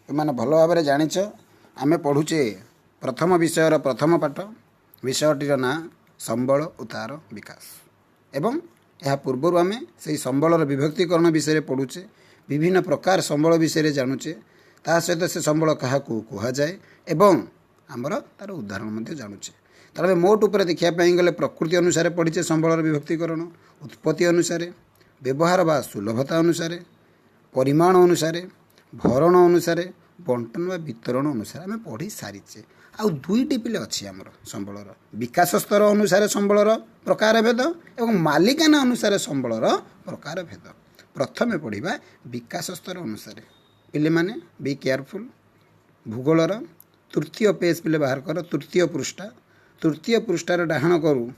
तुमने भल भाव जाच आम पढ़ुचे प्रथम विषयर प्रथम पाठ विषयटीर ना संबल और तार विकास एवं यह पूर्वर आम से संबलर विभक्तिकरण विषय पढ़ुचे विभिन्न प्रकार संबल विषय जानुचे ता सहित से संबल क्या कहुए एवं आमर तार उदाहरण जानुचे तार मोट उपर देखापी गले प्रकृति अनुसार पढ़ीचे संबलर विभक्तिकरण उत्पत्ति अनुसार व्यवहार बा सुलभता अनुसार परिमाण अनुसार भरण अनुसार बंटन बा वितरण अनुसार आम पढ़ी सारीचे आउ दुईटी पिले अच्छी आमर संबलर विकास स्तर अनुसार संबलर प्रकार भेद एवं मालिकाना अनुसार संबलर प्रकार भेद प्रथमे पढ़ा विकास स्तर अनुसार पिले माने बी केयरफुल भूगोलर तृतीय पेज पिले बाहर कर तृतीय पृष्ठार डाहाण करू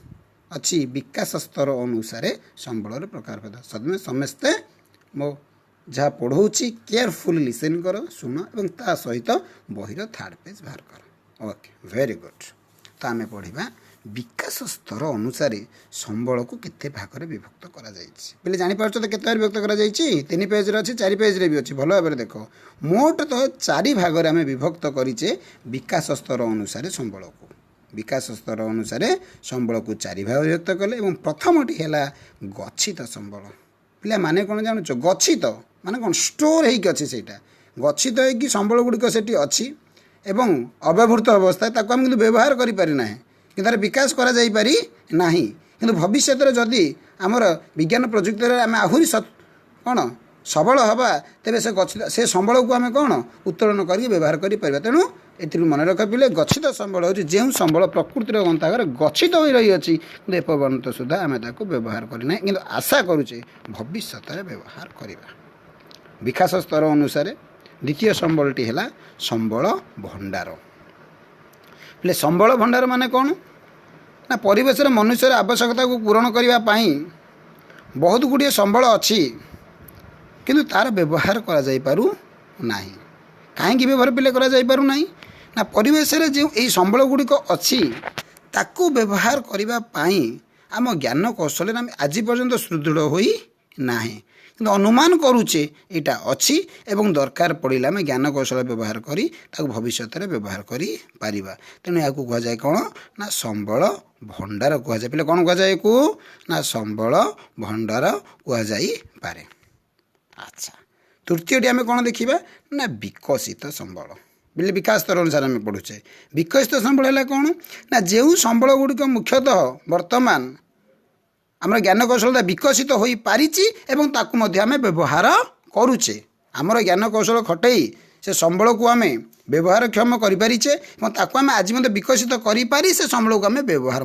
अच्छी विकास स्तर अनुसार संबलर प्रकार भेद सदमे समस्ते मो जहाँ पढ़ाऊँगी केयरफुल लिसन कर शुण और ता सहित बहीर थर्ड पेज बाहर कर ओके वेरी गुड तो आम पढ़ा विकास स्तर अनुसार संबल को केते भाग में विभक्त करा जायछि पहले जानीपार तो केते विभक्त करा जायछि 3 पेज रे अच्छी 4 पेज रे भी अच्छी भल भाव देख मोट तो 4 भाग में आम विभक्त करिचे विकास स्तर अनुसार संबल को विकास स्तर अनुसार संबल को 4 भाग विभक्त कले और प्रथमटी है गच्छित संबल पिला माने कौन जानुच गच्छित माने कौन स्टोर होगी अच्छी से गच्छित होगी संबल गुड़िक से अच्छी एवं अव्यवहृत अवस्था ताको हम किंतु व्यवहार करि पारि ना कि तार विकास करा जाई पारि नाही किंतु भविष्य रे जदि आमर विज्ञान प्रजुक्ति रे आम आहुरी कौन सबल हवा तेरे से गच्छित से संबल को आम कौन उत्तोलन करके व्यवहार करि पारिबा तेणु एथि मन रख पिले गच्छित संबल हो जो संबल प्रकृतिर गंतागर गच्छित हो रही अच्छी कि एपर्यंत सुधा आम ताको व्यवहार करना कि आशा करुचे भविष्य व्यवहार करवा विकास स्तर अनुसार द्वितीय संबलटी है संबल भंडार बोले संबल भंडार माने कौन ना परिवेश मनुष्यर आवश्यकता को पूरण करने बहुत गुड़िए संबल अच्छी किंतु तार व्यवहार करा जाई पारु नाही कहीं व्यवहार पिले करा जाई पारु नाही ना परिवेश जो यही संबल गुड़िक अच्छी ताकू व्यवहार करने आम ज्ञान कौशल आम आज पर्यंत सुदृढ़ होई नाही किंतु अनुमान करुचे यहाँ अच्छी एवं दरकार पड़े आम ज्ञान कौशल व्यवहार करी ताकू भविष्य में व्यवहार करी पारिबा तेणु या कहुए कौन ना संबल भंडार कहुए पे कौन कहुए को ना संबल भंडार कहुए पारे अच्छा तृतीयटी आम कौन देखा ना विकसित संबल बोले विकास स्तर अनुसार आम पढ़ुचे विकसित संबल है कौन ना जो संबल गुड़िक मुख्यतः वर्तमान आमर ज्ञान कौशलता विकसित हो पारी एवं ताकू मध्य आम व्यवहार करुचे आमर ज्ञान कौशल खटई से संबल को आम व्यवहार क्षम करें आम आज विकसित करी से संबल को आम व्यवहार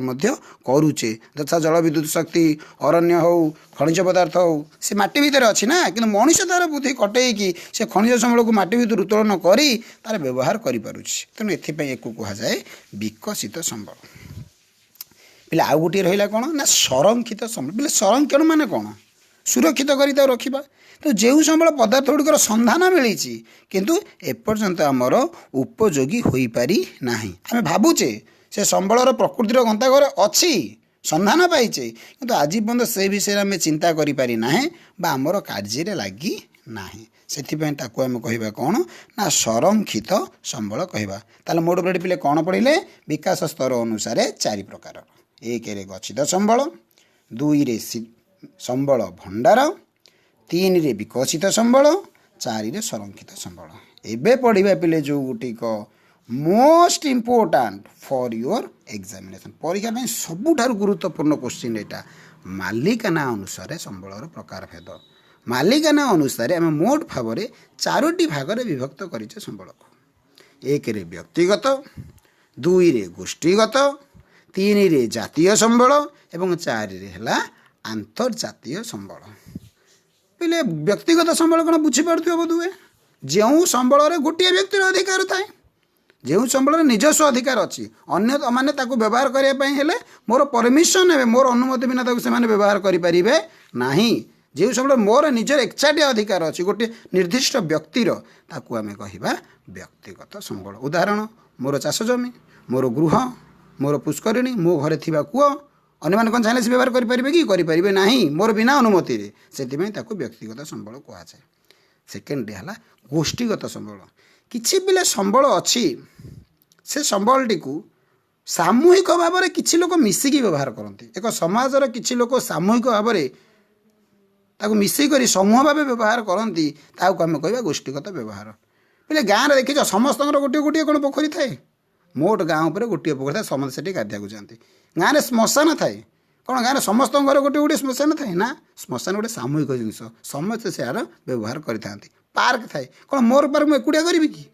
करुचे यथा जल विद्युत शक्ति अरण्य हो खनिज पदार्थ हो से माटी भितर अच्छी ना कि मनीष तार बुद्धि खटई से खनिज संबल को माटी भितर उत्तोलन कर तार व्यवहार करें तेणु एपाई कहुए विकसित संबल पिला आउ गोटे रहा कौन ना संरक्षित संबल बोले संरक्षण माने कौन सुरक्षित कर रखा तो जो संबल पदार्थ गुड़िकर संधान मिली किंतु एपर्यंत आमर उपयोगी हो पारि ना आम भावुचे से संबलर प्रकृतिर गंताघर अच्छी संधान पाइचे किंतु आज पर्यंत से विषय आम चिंता करें आमर कार्य लगी ना से आम कह कौन ना संरक्षित संबल कहवा मोट उपरे पिले कौन पढ़े विकास स्तर अनुसार 4 प्रकार 1 रे गच्छित संबल 2 रे संबल भंडार 3 रे विकसित संबल 4 रे संरक्षित संबल एबे पढ़िबा पिले जो गुटिक most important for your examination परीक्षा में सबुठार गुरुत्वपूर्ण क्वेश्चन एटा मालिकाना अनुसार संबलर प्रकार भेद मालिकाना अनुसार आम मोट भाव 4टी भाग में विभक्त करिचे संबल को 1 रे व्यक्तिगत 2 रे गोष्ठीगत 3 रे जातीय संबल एवं 4 रे है आंतर्जातीय संबल पहले व्यक्तिगत संबल कौन बुझीपार बोधुए जो संबल गोटे व्यक्तिर अधिकार थाए जो संबल निजस्व अधिकार अच्छी अन्य मैंने व्यवहार करने मोर परमिशन है मोर अनुमति बिना से व्यवहार करें ना जो संबल मोर निजर एकचाटिया अधिकार अच्छी गोटे निर्दिष्ट व्यक्तिर ताकू आम कह व्यक्तिगत संबल उदाहरण मोर चाष जमी मोर गृह मोर पुष्करिणी मो घरे थिबा कूଅ अन्य कौन चाहिए व्यवहार करेंगे ना मोर बिना अनुमति से व्यक्तिगत संबल कहुए सेकेंड है गोष्ठीगत संबल କିଛି ପିଲେ ସମ୍ବଳ ଅଛି ସେ ସମ୍ବଳଟିକୁ ସାମୂହିକ ଭାବରେ କିଛି ଲୋକ ମିଶିକି ବ୍ୟବହାର କରନ୍ତି। ଏକ ସମାଜର କିଛି ଲୋକ ସାମୂହିକ ଭାବରେ ତାକୁ ମିଶିକରି ସମୂହ ଭାବେ ବ୍ୟବହାର କରନ୍ତି, ତାହାକୁ ଆମେ କହିବା ଗୋଷ୍ଠୀଗତ ବ୍ୟବହାର। ବୋଲେ ଗାଁରେ ଦେଖିଛ ସମସ୍ତଙ୍କର ଗୋଟିଏ ଗୋଟିଏ କ'ଣ ପୋଖରୀ ଥାଏ? ମୋଟ ଗାଁ ଉପରେ ଗୋଟିଏ ପୋଖରୀ ଥାଏ, ସମସ୍ତେ ସେଠି ଗାଧୋଇବାକୁ ଯାଆନ୍ତି। ଗାଁରେ ଶ୍ମଶାନ ଥାଏ, କ'ଣ ଗାଁରେ ସମସ୍ତଙ୍କ ଘରେ ଗୋଟିଏ ଗୋଟିଏ ଶ୍ମଶାନ ଥାଏ? ନା, ଶ୍ମଶାନ ଗୋଟେ ସାମୂହିକ ଜିନିଷ, ସମସ୍ତେ ସେହାର ବ୍ୟବହାର କରିଥାନ୍ତି। ପାର୍କ ଥାଏ, କ'ଣ ମୋର ପାର୍କ ମୁଁ ଏକୁଟିଆ କରିବି କି?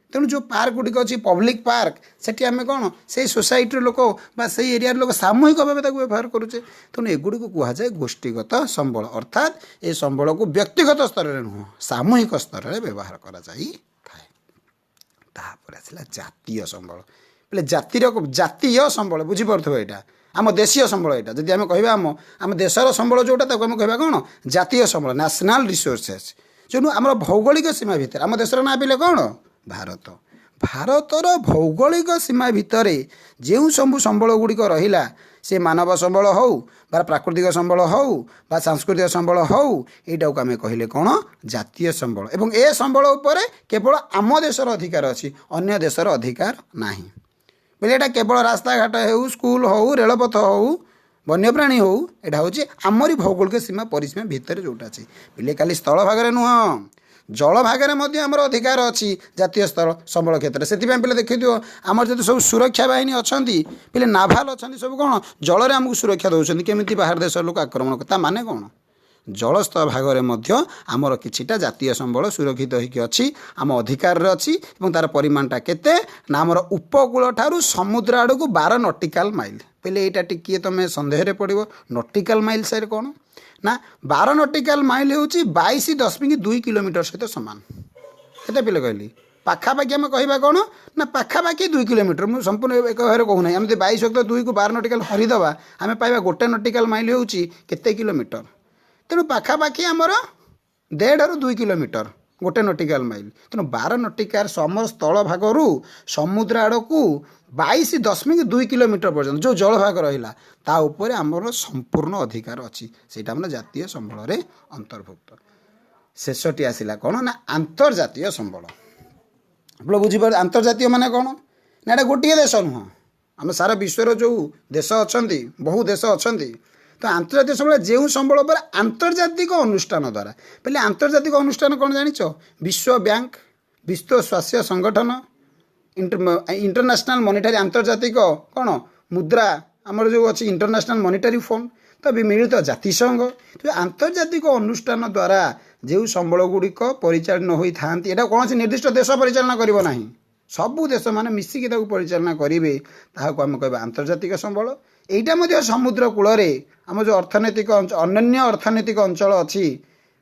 ତେଣୁ ଯେଉଁ ପାର୍କ ଗୁଡ଼ିକ ଅଛି ପବ୍ଲିକ୍ ପାର୍କ, ସେଠି ଆମେ କ'ଣ ସେଇ ସୋସାଇଟିର ଲୋକ ବା ସେଇ ଏରିଆର ଲୋକ ସାମୂହିକ ଭାବେ ତାକୁ ବ୍ୟବହାର କରୁଛେ। ତେଣୁ ଏଗୁଡ଼ିକୁ କୁହାଯାଏ ଗୋଷ୍ଠୀଗତ ସମ୍ବଳ, ଅର୍ଥାତ୍ ଏ ସମ୍ବଳକୁ ବ୍ୟକ୍ତିଗତ ସ୍ତରରେ ନୁହଁ ସାମୂହିକ ସ୍ତରରେ ବ୍ୟବହାର କରାଯାଇଥାଏ। ତାପରେ ଆସିଲା ଜାତୀୟ ସମ୍ବଳ। ବୋଲେ ଜାତୀୟ ସମ୍ବଳ ବୁଝିପାରୁଥିବ, ଏଇଟା ଆମ ଦେଶୀୟ ସମ୍ବଳ। ଏଇଟା ଯଦି ଆମେ କହିବା ଆମ ଦେଶର ସମ୍ବଳ ଯେଉଁଟା, ତାକୁ ଆମେ କହିବା କ'ଣ ଜାତୀୟ ସମ୍ବଳ, ନ୍ୟାସନାଲ୍ ରିସୋର୍ସେସ୍। ଯେଉଁ ଆମର ଭୌଗୋଳିକ ସୀମା ଭିତରେ ଆମ ଦେଶର ନାଁ ପିଲେ କ'ଣ ଭାରତ। ଭାରତର ଭୌଗୋଳିକ ସୀମା ଭିତରେ ଯେଉଁ ସବୁ ସମ୍ବଳ ଗୁଡ଼ିକ ରହିଲା, ସେ ମାନବ ସମ୍ବଳ ହେଉ ବା ପ୍ରାକୃତିକ ସମ୍ବଳ ହେଉ ବା ସାଂସ୍କୃତିକ ସମ୍ବଳ ହେଉ, ଏଇଟାକୁ ଆମେ କହିଲେ କ'ଣ ଜାତୀୟ ସମ୍ବଳ। ଏବଂ ଏ ସମ୍ବଳ ଉପରେ କେବଳ ଆମ ଦେଶର ଅଧିକାର ଅଛି, ଅନ୍ୟ ଦେଶର ଅଧିକାର ନାହିଁ। ବୋଲେ ଏଇଟା କେବଳ ରାସ୍ତାଘାଟ ହେଉ, ସ୍କୁଲ ହେଉ, ରେଳପଥ ହେଉ, ବନ୍ୟପ୍ରାଣୀ ହେଉ, ଏଇଟା ହେଉଛି ଆମରି ଭୌଗୋଳିକ ସୀମା ପରିସୀମା ଭିତରେ ଯେଉଁଟା ଅଛି। ପିଲେ ଖାଲି ସ୍ଥଳ ଭାଗରେ ନୁହଁ, ଜଳ ଭାଗରେ ମଧ୍ୟ ଆମର ଅଧିକାର ଅଛି ଜାତୀୟ ସ୍ତର ସମ୍ବଳ କ୍ଷେତ୍ରରେ। ସେଥିପାଇଁ ପିଲେ ଦେଖିଥିବ ଆମର ଯଦି ସବୁ ସୁରକ୍ଷା ବାହିନୀ ଅଛନ୍ତି, ପିଲେ ନାଭାଲ ଅଛନ୍ତି, ସବୁ କ'ଣ ଜଳରେ ଆମକୁ ସୁରକ୍ଷା ଦେଉଛନ୍ତି, କେମିତି ବାହାର ଦେଶର ଲୋକ ଆକ୍ରମଣ ତା ମାନେ କ'ଣ? ଜଳସ୍ଥ ଭାଗରେ ମଧ୍ୟ ଆମର କିଛିଟା ଜାତୀୟ ସମ୍ବଳ ସୁରକ୍ଷିତ ହୋଇକି ଅଛି, ଆମ ଅଧିକାରରେ ଅଛି। ଏବଂ ତା'ର ପରିମାଣଟା କେତେ ନା ଆମର ଉପକୂଳ ଠାରୁ ସମୁଦ୍ର ଆଡ଼କୁ 12 ନଟିକାଲ ମାଇଲ। ପିଲେ ଏଇଟା ଟିକିଏ ତୁମେ ସନ୍ଦେହରେ ପଡ଼ିବ, ନଟିକାଲ ମାଇଲ ସାର୍ କ'ଣ ନା 12 ନଟିକାଲ ମାଇଲ ହେଉଛି 22.2 କିଲୋମିଟର ସହିତ ସମାନ। କେତେ ପିଲେ କହିଲି? ପାଖାପାଖି ଆମେ କହିବା କ'ଣ ନା ପାଖାପାଖି 2 କିଲୋମିଟର। ମୁଁ ସମ୍ପୂର୍ଣ୍ଣ ଏକ ଭାବରେ କହୁନାହିଁ। ଆମେ ଯଦି 22.2କୁ 12 ନଟିକାଲ ହରିଦେବା, ଆମେ ପାଇବା 1 ନଟିକାଲ ମାଇଲ ହେଉଛି କେତେ କିଲୋମିଟର? ତେଣୁ ପାଖାପାଖି ଆମର 1.5ରୁ 2 କିଲୋମିଟର 1 ନଟିକାଲ ମାଇଲ। ତେଣୁ 12 ନଟିକାଲ ସ୍ଥଳ ଭାଗରୁ ସମୁଦ୍ର ଆଡ଼କୁ 22.2 କିଲୋମିଟର ପର୍ଯ୍ୟନ୍ତ ଯେଉଁ ଜଳଭାଗ ରହିଲା, ତା ଉପରେ ଆମର ସମ୍ପୂର୍ଣ୍ଣ ଅଧିକାର ଅଛି। ସେଇଟା ଆମର ଜାତୀୟ ସମ୍ବଳରେ ଅନ୍ତର୍ଭୁକ୍ତ। ଶେଷଟି ଆସିଲା କ'ଣ ନା ଆନ୍ତର୍ଜାତୀୟ ସମ୍ବଳ। ଆପଣ ବୁଝିପାରୁଛ ଆନ୍ତର୍ଜାତୀୟ ମାନେ କ'ଣ ନା ଏଇଟା ଗୋଟିଏ ଦେଶ ନୁହଁ, ଆମେ ସାରା ବିଶ୍ୱର ଯେଉଁ ଦେଶ ଅଛନ୍ତି, ବହୁ ଦେଶ ଅଛନ୍ତି। ତ ଆନ୍ତର୍ଜାତୀୟ ସମ୍ବଳ ଯେଉଁ ସମ୍ବଳ ଉପରେ ଆନ୍ତର୍ଜାତିକ ଅନୁଷ୍ଠାନ ଦ୍ୱାରା। ବୋଲେ ଆନ୍ତର୍ଜାତିକ ଅନୁଷ୍ଠାନ କ'ଣ ଜାଣିଛ? ବିଶ୍ୱ ବ୍ୟାଙ୍କ, ବିଶ୍ୱ ସ୍ୱାସ୍ଥ୍ୟ ସଂଗଠନ, ଇଣ୍ଟରନ୍ୟାସନାଲ୍ ମନିଟାରୀ ଆନ୍ତର୍ଜାତିକ କ'ଣ ମୁଦ୍ରା, ଆମର ଯେଉଁ ଅଛି ଇଣ୍ଟରନ୍ୟାସନାଲ୍ ମନିଟାରୀ ଫଣ୍ଡ, ତ ମିଳିତ ଜାତିସଂଘ। ଆନ୍ତର୍ଜାତିକ ଅନୁଷ୍ଠାନ ଦ୍ୱାରା ଯେଉଁ ସମ୍ବଳ ଗୁଡ଼ିକ ପରିଚାଳନା ହୋଇଥାନ୍ତି, ଏଇଟା କୌଣସି ନିର୍ଦ୍ଦିଷ୍ଟ ଦେଶ ପରିଚାଳନା କରିବ ନାହିଁ, ସବୁ ଦେଶମାନେ ମିଶିକି ତାକୁ ପରିଚାଳନା କରିବେ, ତାହାକୁ ଆମେ କହିବା ଆନ୍ତର୍ଜାତିକ ସମ୍ବଳ। ଏଇଟା ମଧ୍ୟ ସମୁଦ୍ର କୂଳରେ ଆମ ଯେଉଁ ଅନନ୍ୟ ଅର୍ଥନୈତିକ ଅଞ୍ଚଳ ଅଛି,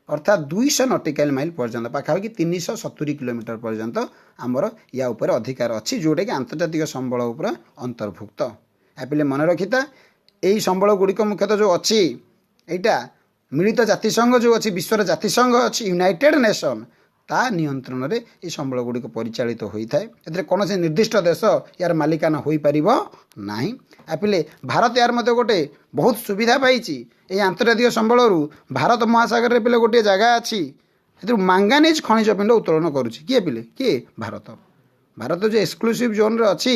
ଅର୍ଥାତ୍ 200 ନଟିକାଲ ମାଇଲ ପର୍ଯ୍ୟନ୍ତ, ପାଖାପାଖି 370 କିଲୋମିଟର ପର୍ଯ୍ୟନ୍ତ ଆମର ୟା ଉପରେ ଅଧିକାର ଅଛି, ଯେଉଁଟାକି ଆନ୍ତର୍ଜାତିକ ସମ୍ବଳ ଉପରେ ଅନ୍ତର୍ଭୁକ୍ତ। ପିଲେ ମନେ ରଖିଥା, ଏଇ ସମ୍ବଳ ଗୁଡ଼ିକ ମୁଖ୍ୟତଃ ଯେଉଁ ଅଛି, ଏଇଟା ମିଳିତ ଜାତିସଂଘ ଯେଉଁ ଅଛି, ବିଶ୍ୱର ଜାତିସଂଘ ଅଛି, ୟୁନାଇଟେଡ୍ ନେସନ୍, ତା ନିୟନ୍ତ୍ରଣରେ ଏ ସମ୍ବଳ ଗୁଡ଼ିକ ପରିଚାଳିତ ହୋଇଥାଏ। ଏଥିରେ କୌଣସି ନିର୍ଦ୍ଦିଷ୍ଟ ଦେଶ ୟାର ମାଲିକାନା ହୋଇପାରିବ ନାହିଁ। ପିଲେ ଭାରତ ୟାର ମଧ୍ୟ ଗୋଟେ ବହୁତ ସୁବିଧା ପାଇଛି। ଏହି ଆନ୍ତର୍ଜାତିକ ସମ୍ବଳରୁ ଭାରତ ମହାସାଗରରେ ପିଲେ ଗୋଟିଏ ଜାଗା ଅଛି, ସେଥିରୁ ମାଙ୍ଗାନିଜ୍ ଖଣିଜ ପିଣ୍ଡ ଉତ୍ତୋଳନ କରୁଛି। କିଏ ପିଲେ? କିଏ? ଭାରତ। ଭାରତ ଯେଉଁ ଏକ୍ସକ୍ଲୁସିଭ୍ ଜୋନ୍ରେ ଅଛି,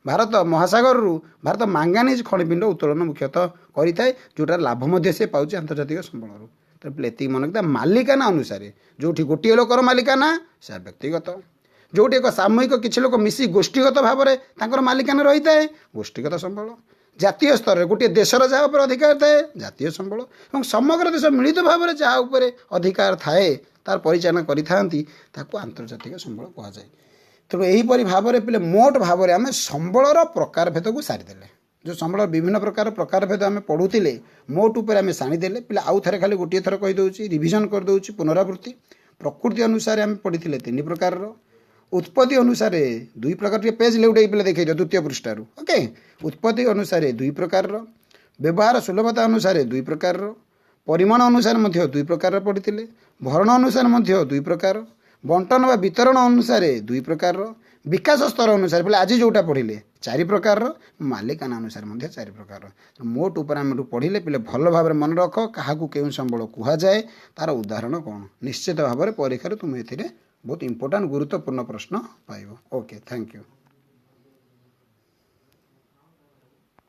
ଭାରତ ମହାସାଗରରୁ ଭାରତ ମାଙ୍ଗାନିଜ୍ ଖଣିପିଣ୍ଡ ଉତ୍ତୋଳନ ମୁଖ୍ୟତଃ କରିଥାଏ, ଯେଉଁଟାର ଲାଭ ମଧ୍ୟ ସେ ପାଉଛି ଆନ୍ତର୍ଜାତିକ ସମ୍ବଳରୁ। ତ ପିଲେ ଏତିକି ମନେ ରଖିଥାଏ, ମାଲିକାନା ଅନୁସାରେ ଯେଉଁଠି ଗୋଟିଏ ଲୋକର ମାଲିକାନା ସେ ବ୍ୟକ୍ତିଗତ, ଯେଉଁଠି ଏକ ସାମୂହିକ କିଛି ଲୋକ ମିଶି ଗୋଷ୍ଠୀଗତ ଭାବରେ ତାଙ୍କର ମାଲିକାନା ରହିଥାଏ, ଗୋଷ୍ଠୀଗତ ସମ୍ବଳ। ଜାତୀୟ ସ୍ତରରେ ଗୋଟିଏ ଦେଶର ଯାହା ଉପରେ ଅଧିକାର ଥାଏ, ଜାତୀୟ ସମ୍ବଳ। ଏବଂ ସମଗ୍ର ଦେଶ ମିଳିତ ଭାବରେ ଯାହା ଉପରେ ଅଧିକାର ଥାଏ, ତାର ପରିଚାଳନା କରିଥାନ୍ତି, ତାକୁ ଆନ୍ତର୍ଜାତିକ ସମ୍ବଳ କୁହାଯାଏ। ତେଣୁ ଏହିପରି ଭାବରେ ପିଲେ ମୋଟ ଭାବରେ ଆମେ ସମ୍ବଳର ପ୍ରକାରଭେଦକୁ ସାରିଦେଲେ। ଯେଉଁ ସମ୍ବଳର ବିଭିନ୍ନ ପ୍ରକାରଭେଦ ଆମେ ପଢ଼ୁଥିଲେ, ମୋଟ ଉପରେ ଆମେ ସାଣିଦେଲେ। ପିଲା ଆଉ ଥରେ ଖାଲି ଗୋଟିଏ ଥର କହିଦେଉଛି, ରିଭିଜନ୍ କରିଦେଉଛି, ପୁନରାବୃତ୍ତି। ପ୍ରକୃତି ଅନୁସାରେ ଆମେ ପଢ଼ିଥିଲେ 3 ପ୍ରକାରର, ଉତ୍ପତ୍ତି ଅନୁସାରେ 2 ପ୍ରକାର। ଟିକେ ପେଜ୍ ଲେଉଟାଇ ପିଲା ଦେଖେଇ ଦିଅ 2ୟ ପୃଷ୍ଠାରୁ। ଓକେ, ଉତ୍ପତ୍ତି ଅନୁସାରେ 2 ପ୍ରକାରର, ବ୍ୟବହାର ସୁଲଭତା ଅନୁସାରେ 2 ପ୍ରକାରର, ପରିମାଣ ଅନୁସାରେ ମଧ୍ୟ 2 ପ୍ରକାରର ପଢ଼ିଥିଲେ, ଭରଣ ଅନୁସାରେ ମଧ୍ୟ 2 ପ୍ରକାର, ବଣ୍ଟନ ବା ବିତରଣ ଅନୁସାରେ 2 ପ୍ରକାରର, ବିକାଶ ସ୍ତର ଅନୁସାରେ ପିଲା ଆଜି ଯେଉଁଟା ପଢ଼ିଲେ 4 ପ୍ରକାରର, ମାଲିକାନା ଅନୁସାରେ ମଧ୍ୟ 4 ପ୍ରକାରର। ମୋଟ ଉପରେ ଆମେ ପଢ଼ିଲେ ପିଲେ ଭଲ ଭାବରେ ମନେ ରଖ, କାହାକୁ କେଉଁ ସମ୍ବଳ କୁହାଯାଏ, ତାର ଉଦାହରଣ କ'ଣ। ନିଶ୍ଚିତ ଭାବରେ ପରୀକ୍ଷାରେ ତୁମେ ଏଥିରେ ବହୁତ ଇମ୍ପୋର୍ଟାଣ୍ଟ ଗୁରୁତ୍ୱପୂର୍ଣ୍ଣ ପ୍ରଶ୍ନ ପାଇବ। Okay, thank you.